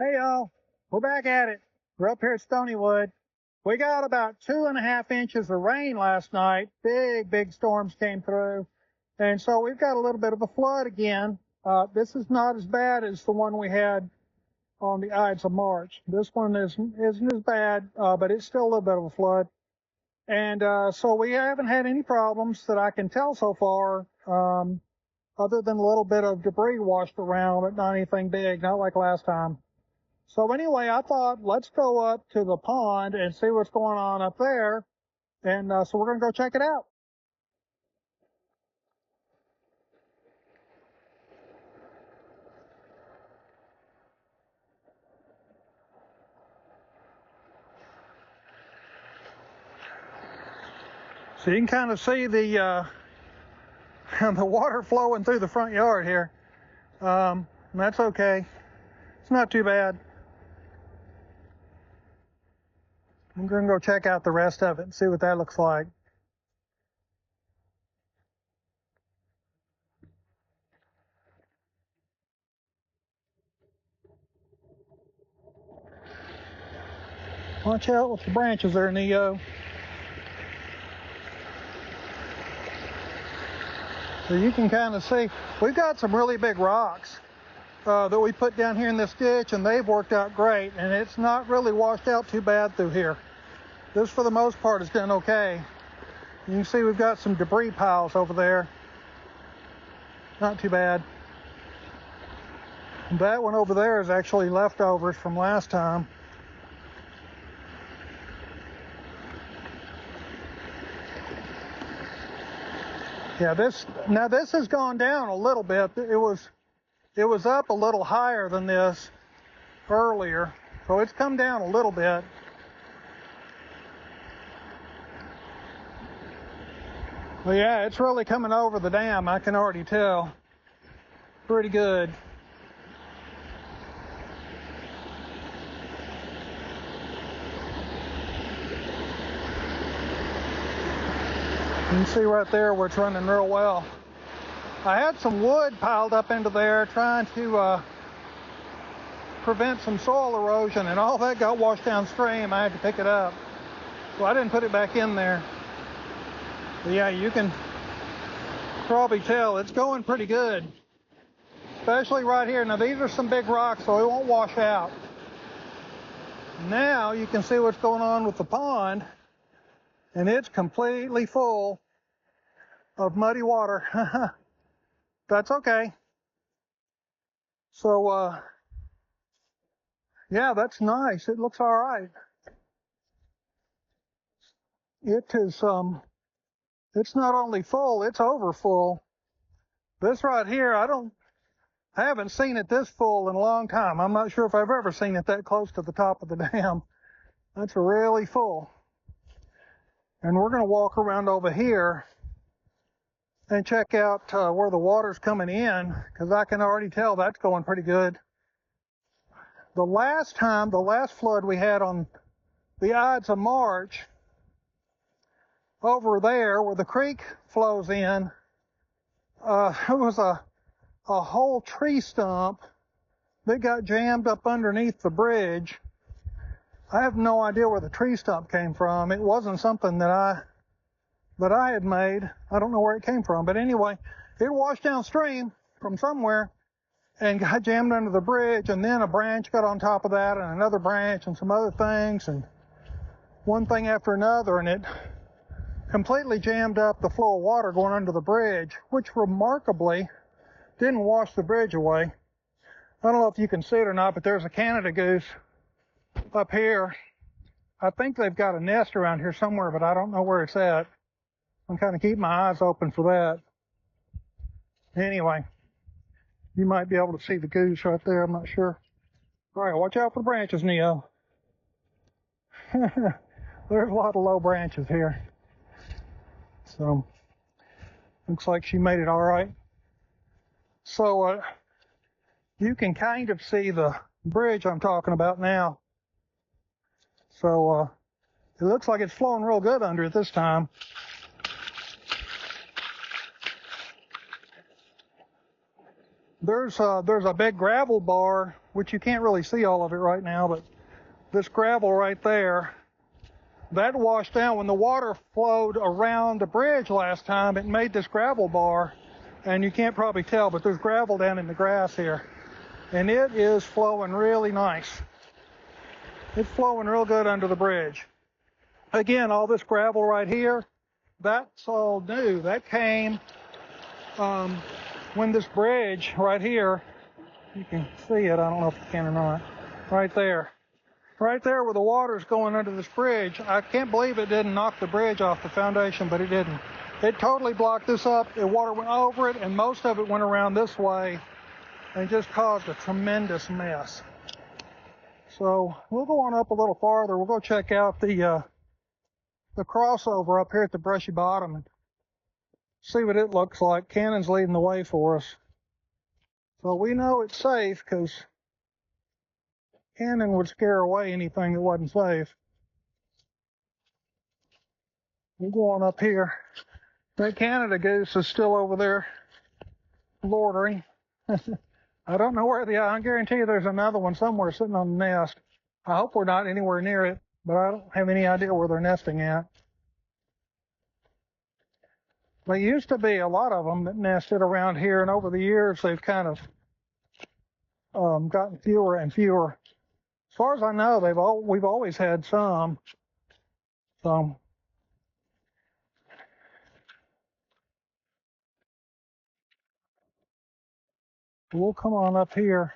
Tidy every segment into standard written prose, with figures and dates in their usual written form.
Hey y'all, we're back at it. We're up here at Stonywood. We got about 2.5 inches of rain last night. Big storms came through. And so we've got a little bit of a flood again. This is not as bad as the one we had on the Ides of March. This one isn't as bad, but it's still a little bit of a flood. And so we haven't had any problems that I can tell so far, other than a little bit of debris washed around, but not anything big, not like last time. So anyway, I thought, let's go up to the pond and see what's going on up there. And so we're going to go check it out. So you can kind of see the the water flowing through the front yard here. That's okay. It's not too bad. I'm going to go check out the rest of it and see what that looks like. Watch out with the branches there, Neo. So you can kind of see, we've got some really big rocks that we put down here in this ditch, and they've worked out great, and it's not really washed out too bad through here. This, for the most part, has done okay. You can see we've got some debris piles over there. Not too bad. That one over there is actually leftovers from last time. Yeah, this has gone down a little bit. It was up a little higher than this earlier, so it's come down a little bit. Well, yeah, it's really coming over the dam, I can already tell. Pretty good. You can see right there where it's running real well. I had some wood piled up into there trying to prevent some soil erosion, and all that got washed downstream. I had to pick it up. So I didn't put it back in there. But yeah, you can probably tell it's going pretty good. Especially right here. Now these are some big rocks, so it won't wash out. Now you can see what's going on with the pond, and it's completely full of muddy water. That's okay. So, yeah, that's nice. It looks all right. It is, it's not only full, it's over full. This right here, I haven't seen it this full in a long time. I'm not sure if I've ever seen it that close to the top of the dam. That's really full. And we're going to walk around over here and check out where the water's coming in, because I can already tell that's going pretty good. The last flood we had on the Ides of March, over there where the creek flows in, there was a whole tree stump that got jammed up underneath the bridge. I have no idea where the tree stump came from. It wasn't something that I had made. I don't know where it came from, but anyway, it washed downstream from somewhere and got jammed under the bridge, and then a branch got on top of that, and another branch, and some other things, and one thing after another, and it completely jammed up the flow of water going under the bridge, which remarkably didn't wash the bridge away. I don't know if you can see it or not, but there's a Canada goose up here. I think they've got a nest around here somewhere, but I don't know where it's at. I'm kind of keeping my eyes open for that. Anyway, you might be able to see the goose right there. I'm not sure. All right, watch out for the branches, Neo. There's a lot of low branches here. So, looks like she made it all right. So, you can kind of see the bridge I'm talking about now. So, it looks like it's flowing real good under it this time. there's a big gravel bar, which you can't really see all of it right now, but this gravel right there, that washed down. When the water flowed around the bridge last time, it made this gravel bar, and you can't probably tell, but there's gravel down in the grass here, and it is flowing really nice. It's flowing real good under the bridge. Again, all this gravel right here, that's all new. That came when this bridge right here, you can see it, I don't know if you can or not, right there where the water's going under this bridge. I can't believe it didn't knock the bridge off the foundation, but it didn't. It totally blocked this up. The water went over it, and most of it went around this way and just caused a tremendous mess. So we'll go on up a little farther. We'll go check out the crossover up here at the brushy bottom and see what it looks like. Cannon's leading the way for us. So we know it's safe because Cannon would scare away anything that wasn't safe. We'll go on up here. That Canada goose is still over there loitering. I don't know where I guarantee you there's another one somewhere sitting on the nest. I hope we're not anywhere near it, but I don't have any idea where they're nesting at. There used to be a lot of them that nested around here, and over the years they've kind of gotten fewer and fewer. As far as I know, we've always had some. So we'll come on up here.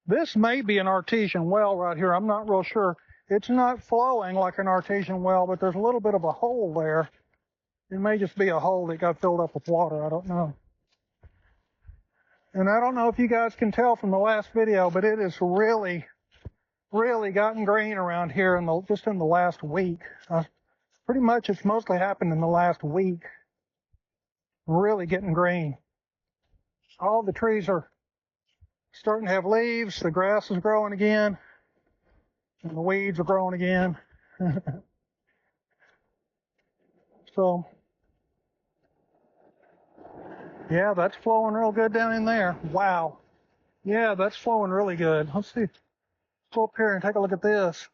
This may be an artesian well right here. I'm not real sure. It's not flowing like an artesian well, but there's a little bit of a hole there. It may just be a hole that got filled up with water. I don't know. And I don't know if you guys can tell from the last video, but it is really gotten green around here just in the last week. Pretty much it's mostly happened in the last week. Really getting green. All the trees are starting to have leaves. The grass is growing again. And the weeds are growing again. So, yeah, that's flowing real good down in there. Wow. Yeah, that's flowing really good. Let's see. Let's go up here and take a look at this.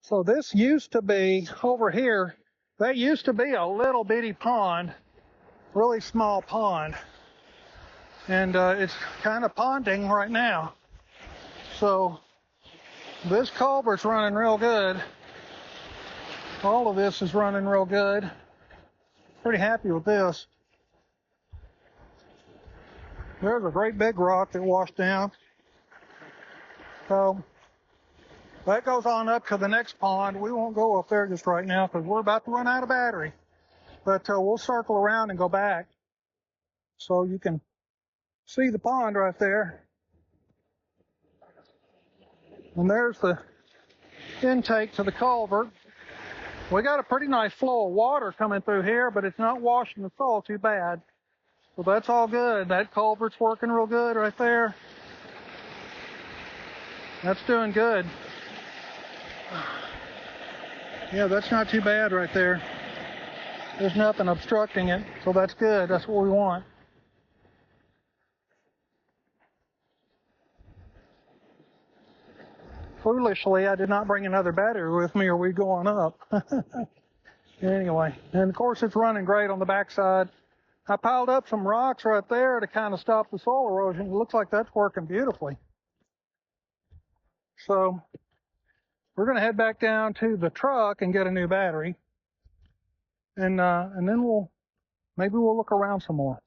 So this used to be, over here, that used to be a little bitty pond, really small pond. And it's kind of ponding right now. So this culvert's running real good. All of this is running real good. Pretty happy with this. There's a great big rock that washed down. So that goes on up to the next pond. We won't go up there just right now because we're about to run out of battery. But we'll circle around and go back so you can see the pond right there. And there's the intake to the culvert. We got a pretty nice flow of water coming through here, but it's not washing the soil too bad. So that's all good. That culvert's working real good right there. That's doing good. Yeah, that's not too bad right there. There's nothing obstructing it, so that's good. That's what we want. Foolishly, I did not bring another battery with me or we'd go on up. Anyway, and of course it's running great on the backside. I piled up some rocks right there to kind of stop the soil erosion. It looks like that's working beautifully. So we're going to head back down to the truck and get a new battery. And then maybe we'll look around some more.